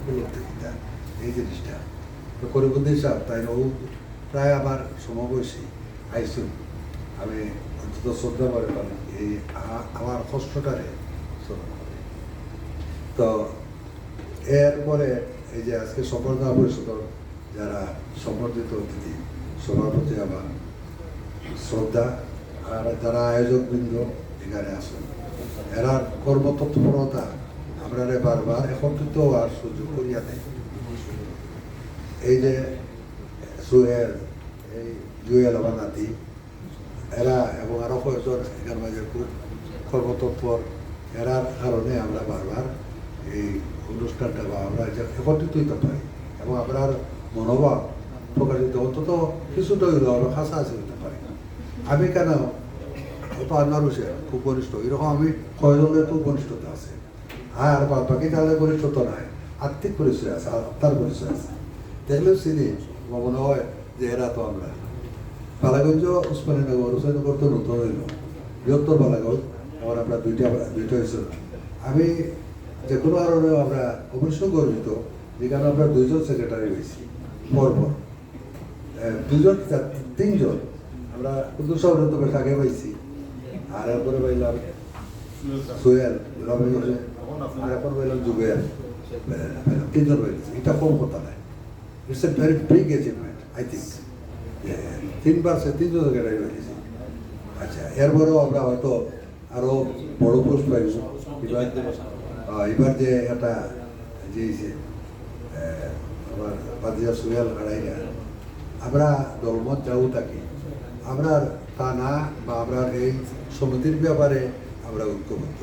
উপলব্ধি কিনা এই জিনিসটা। তো করিমুদ্দিন সাহেব তাই ও প্রায় আমার সমবয়সী আইসুন, আমি অন্তত শ্রদ্ধা করে পারি এই আমার কষ্টটারে শ্রদ্ধা করি। তো এরপরে এই যে আজকে সম্বর্ধনা পরিষদের যারা সম্বর্ধিত অতিথি, সবার প্রতি আমার শ্রদ্ধা। আর যারা আয়োজকবৃন্দ এখানে আসেন, এরা কর্মতৎপরতা আমরা বারবার একত্রিত হওয়ার সুযোগ করিয়া দেয়। এই যে সোহেল, এই জুয়েল আমার নাতি, এরা এবং আরও কয়েকজন এখান মাঝে খুব কর্মতৎপর, এরার কারণে আমরা বারবার এই অনুষ্ঠানটা বা আমরা একত্রিত হইতে পারি এবং আপনার মনোভাব প্রকাশিত অন্তত কিছুটা হইলেও আমরা কাছাকাছি হইতে পারি। আমি কেন অত মানুষের খুব ঘনিষ্ঠ, এরকম আমি কয়জনের খুব ঘনিষ্ঠতা আছে, আর বাদ বাকি তাদের ঘনিষ্ঠতা নাই, আর্থিক পরিচয় আছে, আত্মার পরিচয় আছে। দেখলেও চিনি মনে হয় যে এরা তো আমরা বালাগঞ্জ উসমানীনগর হুসাইনগর তো নতুন হইল, বৃহত্তর বালাগঞ্জ আমার আমরা দুইটা হয়েছিল। আমি যে কোনো কারণে আমরা অবশ্যই গর্বিত, যেখানে আমরা দুইজন সেক্রেটারি হয়েছি পরপর, দুজন তিনজন আমরা উর্দু শহরে তো বেশ আগে পাইছি, আর এরপরে পাইলাম সোহেল, রমেশ হোসেন, আর এখন পাইলাম জুবের, তিনজন পাইছি। এটা কম কথা নাই, it's a very big achievement I think. তিনবার তিনজন সেক্রেটারি হয়েছি। আচ্ছা, এরপরেও আমরা হয়তো আরও বড় পোস্ট পাইব। এবার যে একটা যে আমার বাদিয়া সোহেল হারাইরা আমরা দলমত যাও থাকি, আমরা তা না বা আমরা এই সমিতির ব্যাপারে আমরা ঐক্যবদ্ধ।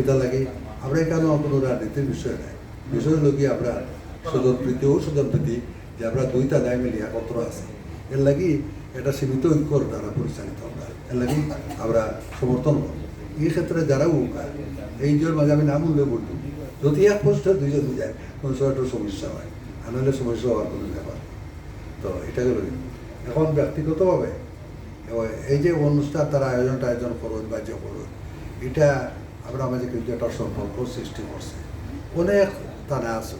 এটা লাগে আমরা এখানেও কোনো রাজনীতির বিষয় নাই, বিষয় হলো কি আমরা স্বজনপ্রীতি ও স্বজনপ্রীতি যে আমরা দুইটা দায় মিলিয়ে একত্র আছি, এর লাগি এটা সীমিত ঐক্যর দ্বারা পরিচালিত আমরা, এর লাগি আমরা সমর্থন করি। এই ক্ষেত্রে যারা উপায় এই যে মাঝে আমি নাম উল্লেখ করত, যদি এক পোস্টে দুইজন যায় কোনো সময় একটু সমস্যা হয়, আনলে সমস্যা হওয়ার কোনো ব্যাপার। তো এটা গেল। এখন ব্যক্তিগতভাবে এই যে অনুষ্ঠান তারা আয়োজন করুন বা যে করুন, এটা আমরা আমাদের কিন্তু একটা সম্পর্ক সৃষ্টি করছে। অনেক তারা আছে,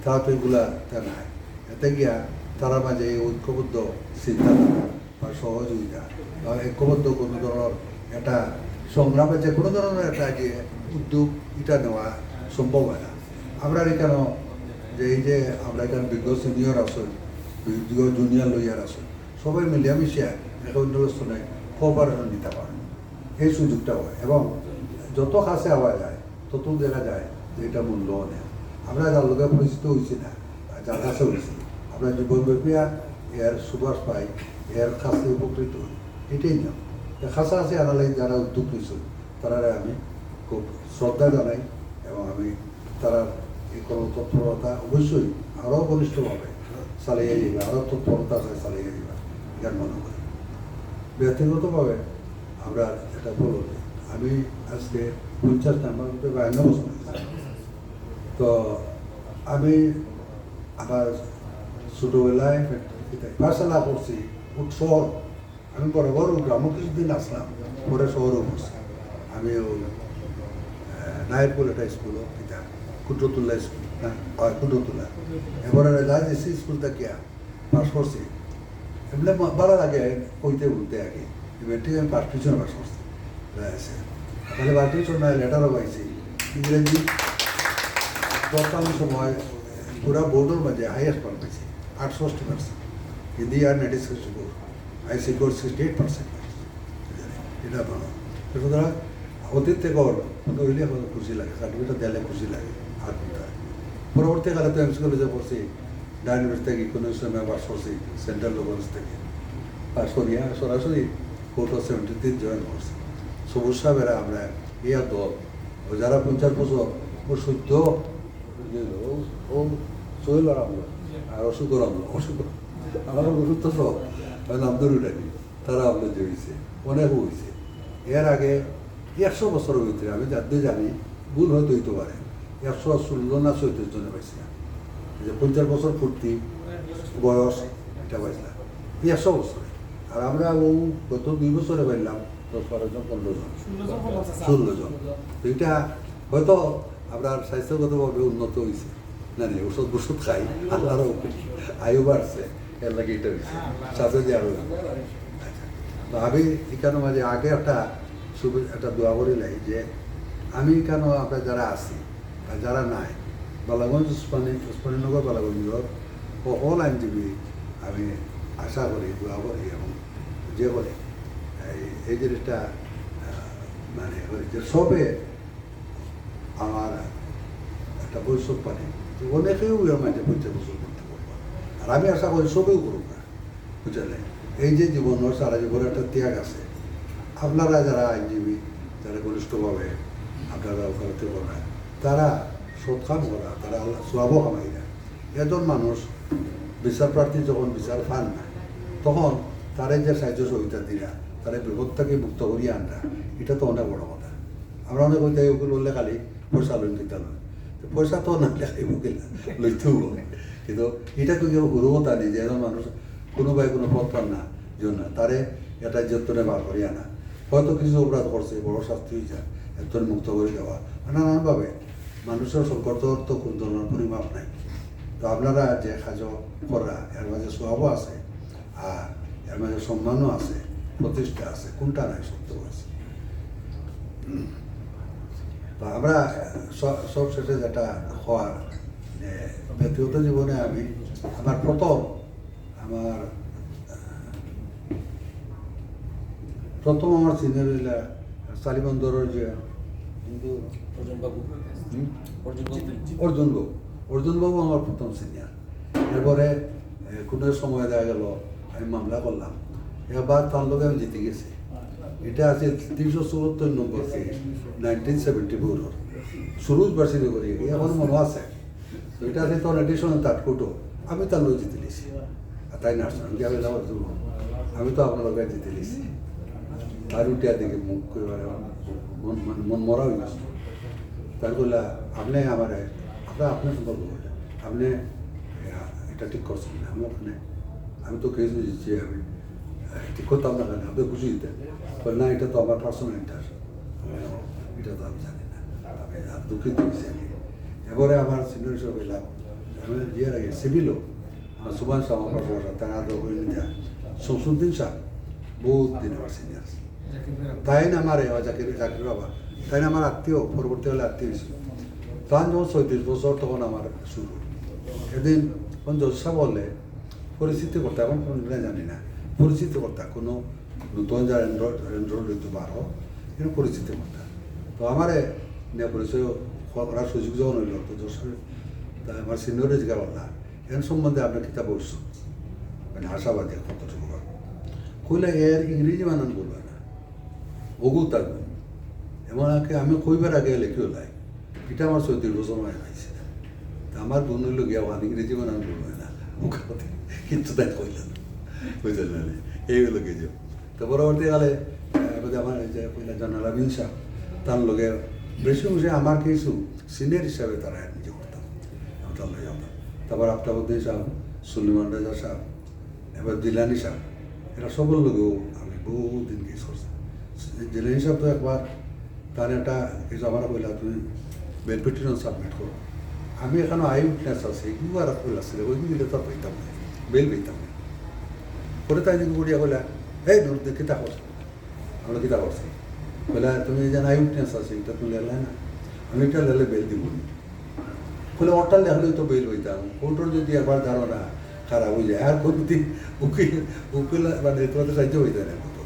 তারা তো এগুলা তা নাই, এতে গিয়া তারা মাঝে এই ঐক্যবদ্ধ চিন্তাধারা বা সহযোগিতা বা ঐক্যবদ্ধ কোনো ধরনের একটা সংগ্রামে যে কোনো ধরনের একটা যে উদ্যোগ এটা নেওয়া সম্ভব হয় না। আমরা এখানে যে এই যে আমরা এখানে বিজ্ঞ সিনিয়র আসুন, বিজ্ঞ জুনিয়র লইয়ার আসুন, সবাই মিলিয়া মিশিয়া এক অনুষ্ঠানে কোঅপারেশন নিতে পারে, এই সুযোগটা হয়। এবং যত কাছে হওয়া যায় তত দেখা যায় যে এটা মূল্য নেই। আমরা যার লোকে পরিচিত হয়েছি না, যার কাছে হয়েছি আমরা জীবনব্যাপিয়া এর সুবাস পাই, এর কাছে উপকৃত হই, এটাই নিয়ম। কাছাকাছি আনালে যারা উদ্যোগ নিয়েছে তারা আমি খুব শ্রদ্ধা জানাই এবং আমি তারা এই কর্মতৎপরতা অবশ্যই আরও ঘনিষ্ঠভাবে চালিয়ে যাবে, আরও তৎপরতা চালিয়ে যাবে এর মনে করি। ব্যক্তিগতভাবে আমরা এটা বলব, আমি আজকে 50 নাম্বার 52 বছর হয়েছে। তো আমি আমার ছোটোবেলায় পাঠশালা করছি শহর, আমি বরাবর গ্রামে কিছুদিন আসলাম, পরে শহরও করছি। আমি ওই নায়রপুর একটা স্কুলও এটা কুদ্রতুল্লাহ স্কুল না কুদ্রতুল্লাহ, এবারে রাজেশি স্কুল থেকে পাস করছি। এমনি ভালো লাগে কইতে বলতে আগে, এবার ঠিক আমি পাস পিছনে পাস করছি। তাহলে পাস পিছনে লেটারও পাইছি ইংরেজি প্রথম সময় পুরা বোর্ডের মাঝে হাইয়েস্ট মার্ক পাইছি 68%, হিন্দি আর 96 স্কোর, I scored 68%. এটা ভালো। সুতরাং অতীত থেকে হইলে খুশি লাগে, সার্টিফিকেট দিলে খুশি লাগে। আর পরবর্তীকালে তো এমসি কলেজে পড়ছি, ডাইনিভার্স থেকে ইকোনমিক্স আমি পাস করছি, সেন্ট্রাল কলেজ থেকে পাস করিয়া সরাসরি কোর্ট অফ 73 জয়েন করছি। সবুজ সাহেবেরা আমরা ইয়ার দল, ও যারা 50 বছর ও সদ্য ও সোহেল আমল আর অসুখর আমল, আমার গুরুত্ব সব নাম ধরে ডাকি, তারা আপনার জড়িয়েছে, অনেক হয়েছে। এর আগে 100 বছরের ভিতরে আমি যাদের জানি, ভুল হয়তো হইতে পারে, 116 না 34 জনে পাইছি না, যে 50 বছর পূর্তি বয়স এটা পাইছিলাম 100 বছরে। আর আমরা ও গত 2 বছরে পাইলাম 10-12 জন 15 জন 16 জন। এইটা হয়তো আপনার স্বাস্থ্যগতভাবে উন্নত হয়েছে, না না ওষুধ খাই আল্লাহরও আয়ু বাড়ছে এর লাগে এটা হয়েছে সাথে দিয়ে আরো তো আমি এখানে মাঝে আগে একটা দোয়া করি লাই যে আমি কেন আপনার যারা আছি আর যারা নাই বালাগঞ্জ উসমানীনগর বালাগঞ্জর সকল আইনজীবী আমি আশা করি দোয়া করি এবং যে করে এই জিনিসটা মানে যে সবে আমার একটা বৈষব পানি অনেকেও এর মাঝে 50 বছর করতে পারবো আর আমি আশা করি সবেও করুক না বুঝলে এই যে জীবন সারা জীবনের একটা ত্যাগ আছে আপনারা যারা আইনজীবী যারা ঘনিষ্ঠভাবে আপনারা ওকালতি করা তারা সৎ কাম করা তারা আল্লাহ সোয়াবও কামাই না এজন মানুষ বিচার প্রার্থী যখন বিচার পান না তখন তারা যে সাহায্য সহযোগিতা দিরা তারা বিপদ থেকে মুক্ত করিয়া আনরা এটা তো অনেক বড় কথা আমরা অনেক হইতে উকিল বললে খালি পয়সা লইন দিতে নয় পয়সা তো না লেখাইব কিনা লইতেও কিন্তু এটা তো কেউ গুরুতা নেই যে এজন মানুষ কোনোবাই কোনো পথ পান না জন্য তারে এটা যত্নে বার করিয়া আনা হয়তো কিছু অপরাধ করছে বড় শাস্তি হয়ে যায় একজন মুক্ত করে দেওয়া নানানভাবে মানুষের সংকট তো কোন ধরনের পরিমাপ নাই তো আপনারা যে কাজ করা এর মাঝে স্বভাবও আছে আর এর মাঝে সম্মানও আছে প্রতিষ্ঠা আছে কোনটা নাই সত্য আছে তো আমরা সব শেষে যেটা হওয়ার যে ব্যক্তিগত জীবনে আমি আমার প্রথম আমার সিনিয়র সালিবন্দরের যে হিন্দু অর্জুনবাবু আমার প্রথম সিনিয়র এরপরে কোনো সময় দেখা গেল আমি মামলা করলাম এবার তার লোক আমি জিতে গেছি এটা আছে 374 নম্বর কেস 1974 সুরুজ বার্ষিক করি এখন মনে আছে তো এটা আছে তখন এডিশন তার কোটো আমি তার লোক জিতে নিয়েছি আর তাই নার্স আমি তো আপনার লোকের জিতে নিয়েছি আর উঠিয়া দেখে মুখ করে মন মরা হয়ে গেছে তার বললা আপনি আমার আপনার সম্পর্ক বললেন আপনি এটা ঠিক করছেন না আমি তো কেস বুঝেছি আমি ঠিক করতাম না কেন আপনি খুশি দিতেন না এটা তো আমার পার্সোনাল ইন্টারেস্ট এটা তো আমি জানি না আমি দুঃখিত হয়েছি আমি এবারে আমার সিনিয়র হিসেবে পেলাম আমি বিয়ের আগে সিভিলও আমার সুভাষ আমার পাশে তারা আদর করে নিতে শমসুদ্দিন শাহ বহুত দিন আমার সিনিয়র তাই না আমার জাকির বাবা তাই না আমার আত্মীয় পরবর্তীকালে আত্মীয় ছিল তখন যখন 37 বছর তখন আমার শুরু এদিন কোন জলসা বললে পরিচিতি করতে এখন কোনো জানি না পরিচিতি করতা কোনো নতুন যারা এন্ড্রয়েড হইতে পারো কিন্তু পরিচিতি করতা তো আমারে নিয়ে পরিচয় করার সুযোগ যখন হইল তো যশোর আমার সিনিয়রে জিজ্ঞা বললা এর সম্বন্ধে আপনার কিতাব বলছো মানে আশাবাদী কতটুকু কইলে এর ইংরেজি বানান বলবে না ওগু থাকবে এমন আমি কইবার আগে লেখিও লাই এটা আমার 34 বছর মানে পাইছে আমার বোন হইল গিয়া ইংরেজি বানান বলবে না ওখানে কিন্তু তাই কইলেন বুঝলেন না এইগুলো কিছু তো পরবর্তীকালে আমার যে কইলা জানাল আমিন সাহেব তার লগে বেশি বেশি আমার কিছু সিনিয়র হিসাবে তারা নিজে করতাম আমি তার লগে যেতাম তারপর আফতাবুদ্দিন সাহেব সুলিমান রাজা সাহেব এবার জিলানি সাহেব এরা সবর লোকেও আমি বহুদিন কেস করছি জিলানি সাহেব তো একবার তার একটা কিছু আমার কইলা তুমি বেল পিটিশন সাবমিট করো আমি এখানে আই উইটনেস আছে এগুলো আর কইলা ছিল ওই দিলে তো পাইতাম না বেল পাইতাম না পরে তাই দিকে বুড়িয়া বলে এই নূর কিতা করছো আমরা কিতা করছি বলে তুমি যেন আই উইটনেস আছে এটা তুমি লেলে না আমি এটা লেলে বেল দিব বলে ওটা লেখলেই তো বেল হইতাম কোর্টের যদি একবার ধারণা খারাপ হয়ে যায় আর কোনোদিন উকিল মানে তোমাদের সাহায্য হইতে না কত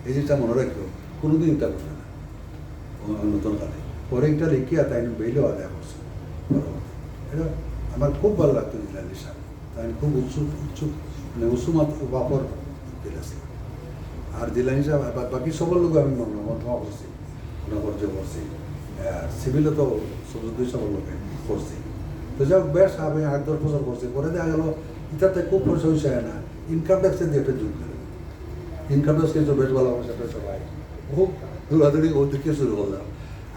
এই জিনিসটা মনে রাখলো কোনোদিন এটা করবে না নতুন কালে পরে এটা লিখিয়া তাই বেলও আদায় করছে এটা আমার খুব ভালো লাগতো জিলানি সাহেব তাই খুব উৎসুক মানে উৎসুমাত বাপর দিলাম আর জিলানি সাহেব বাকি সবার লোক আমি মন্তমা করছি অনবর্য করছি সিভিলও তো সবুদ্দিন সবার লোকে করছি তো যাই হোক বেশ আমি 8-10 বছর করছি পরে দেখা গেল এটাতে খুব পয়সা হয়েছে না ইনকাম ট্যাক্সের দিয়ে একটা যুগ গেল ইনকাম ট্যাক্স কিন্তু বেশ ভালো পয়সা সবাই খুব দৌড়াদৌড়ি ওদিকে শুরু করলাম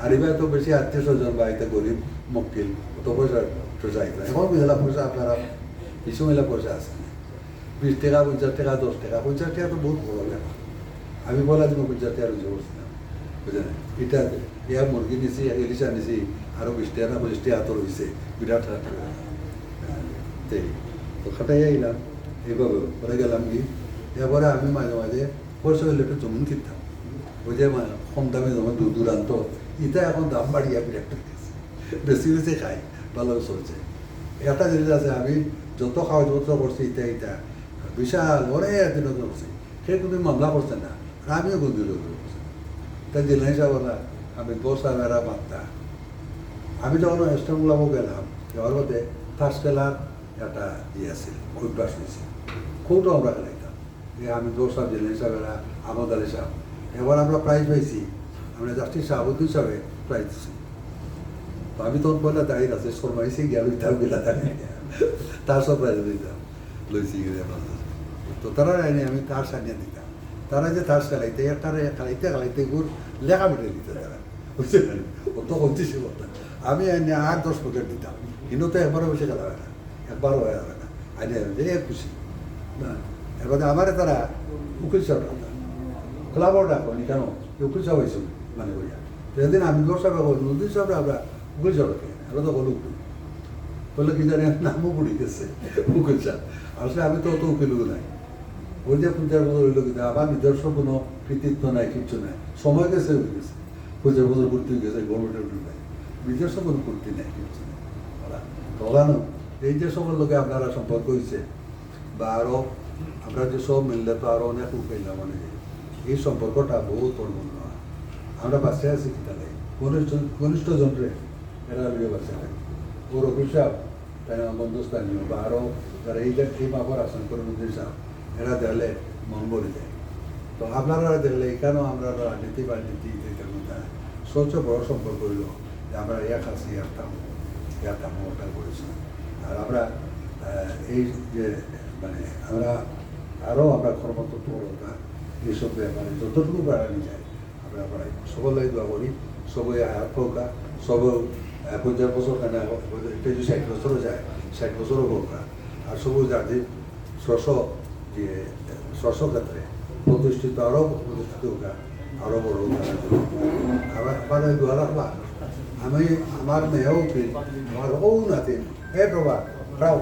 আর এবার তো বেশি আত্মীয় স্বজন বাড়িতে গরিব মক্কিল অত পয়সা তো চাইতো এখন বুঝলাম পয়সা আপনারা কিছু মেলা পয়সা আছে 20 টাকা 50 টাকা 10 টাকা 50 টাকা তো বহুত বড় ব্যাপার আমি বলা দিব 50 টাকা রুজু করছিলাম বুঝলেন এটা ইয়া মুরগি নিছি ইলিশা নিছি আরও 20 টাকা 25 টাকা তো রয়েছে বিরাট তো খাটাই আইলাম এইভাবে পরে গেলাম কি এরপরে আমি মাঝে মাঝে পয়সা হইলে একটু জমিন কিনতাম ওই যে কম দামে জমা দূর দূরান্ত ইটা এখন দাম বাড়িয়া বিরাট বেশি বেশি খাই ভালো চলছে একটা জিনিস আছে আমি যত কাগজপত্র করছি ইটা ইটা বিশাল অনেক দিনও করছি সে কিন্তু মামলা করছে না আর আমিও গন্ধির করছি তাই জেলা হিসাব আমি 10 সালেরা বার্তা আমি যখন স্টেমগুলামও গেলাম যাওয়ার মধ্যে তাস খেলার একটা আছে অভ্যাস হয়েছে খুবটা আমরা খেলাইতাম আমি 10 সাল জেলা হিসাবেরা আমদ আলী সাহেব এবার আমরা প্রাইজ পাইছি আমরা জাস্টিস শাহাবুদ্দিন সাহেবে প্রাইজ দিচ্ছি তো আমি তখন পয়লা দাঁড়িয়ে আছে শর্মাইছি গেল ইতাম গেলা দাঁড়িয়ে তার সব প্রাইজ দিতাম লইছি তো তারা আইনে আমি তার সানিয়ে দিতাম তারা যে তার খেলাইতে একটারে খেলাইতে খেলাইতে গুড় লেখা বেটে দিত তারা বুঝছেন অত করতেছি কথা আমি আইনে 8-10 পকেট দিতাম কিন্তু তো একবারও বেশি খেলা হয় না একবারও হয়ে যাবে না আইনে যে খুশি না এবারে আমারে তারা উকিল সাহেব ক্লাবও ডাকনি কেন উকিল সাহেব হয়েছিল মানে বইয়া সেদিন আমি 10 সাহেব নদীর সাহেব আমরা উকিল সাহেব এরা তো বলো উকিল বললে কি জানি নামও পড়ে গেছে উকিল সাহেব আসলে আমি তো অত উকিলও নাই ওই যে 50 বছর হইল কিন্তু আবার নিজস্ব কোনো কৃতিত্ব নাই কিচ্ছু নাই সময় গেছে হয়ে গেছে 50 বছর ভর্তি হয়ে গেছে গভর্নমেন্টের নাই নিজস্ব কোনো কর্তি নেই কিচ্ছু নেই তলানো এই যে সকল লোকে আপনারা সম্পর্ক হয়েছে বা আরও আমরা যে সব মিললে তো আরও অনেক উপাইলাম মানে এই সম্পর্কটা বহুত পরিপূর্ণ আমরা বাচ্চায় আছি কি তাহলে ঘনিষ্ঠ জনরে এরা লিয়ে বাচ্চা থাকে ওর অভিশাপ তাই বন্ধুস্থানীয় বা আরও যারা এই মাপর আসন করে নদীর সাহেব এরা দেখলে মন ভরে যায় তো আপনারা দেখলে এখানেও আমরা রাজনীতি সবচেয়ে বড় সম্পর্ক হইল যে আমরা এক আছি একটাম ওটা করেছি আর আমরা এই যে মানে আমরা আরও আমরা কর্মতৎপরতা এইসব ব্যাপারে যতটুকু বাড়ানো যায় আমরা বাড়াই সকলে দোয়া করি সবাই আয়াত হোকা সব 50 বছর কেন এটা যদি 60 বছরও যায় 60 বছরও হোকা আর সবুজ যাতে যে ক্ষেত্রে প্রতিষ্ঠিত আরও প্রতিষ্ঠিত হোকা আরও বড় আমার দোয়া রাখবা আমি আমার মেয়েও আমার ও নাতি হে প্রভা রাও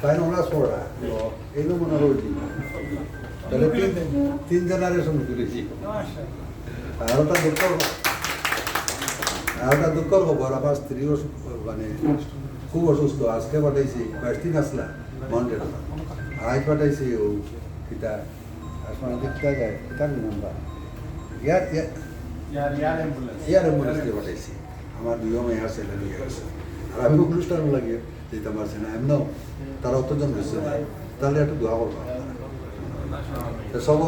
তাই ওনার ছোড়া এই মনে হয়েছি তাহলে 3 জেনারেশন করেছি আর ওটা দুঃখর খবর আমার স্ত্রীও মানে খুব অসুস্থ আজকে পাঠাইছি 22 দিন আসলা মন্ডে আজ পাঠাইছি ও কিতা আসমানে দেখতে যায় কিতার নাম্বার ইয়ার অ্যাম্বুলেন্সকে পাঠাইছি আমার 2 মেয়ে আছে নিয়ে গেছে আর আমি অনুষ্ঠান লাগিয়ে যেতে পারছি না এমনও তারা অতজন গেছে তাহলে একটু দোয়া করবো সব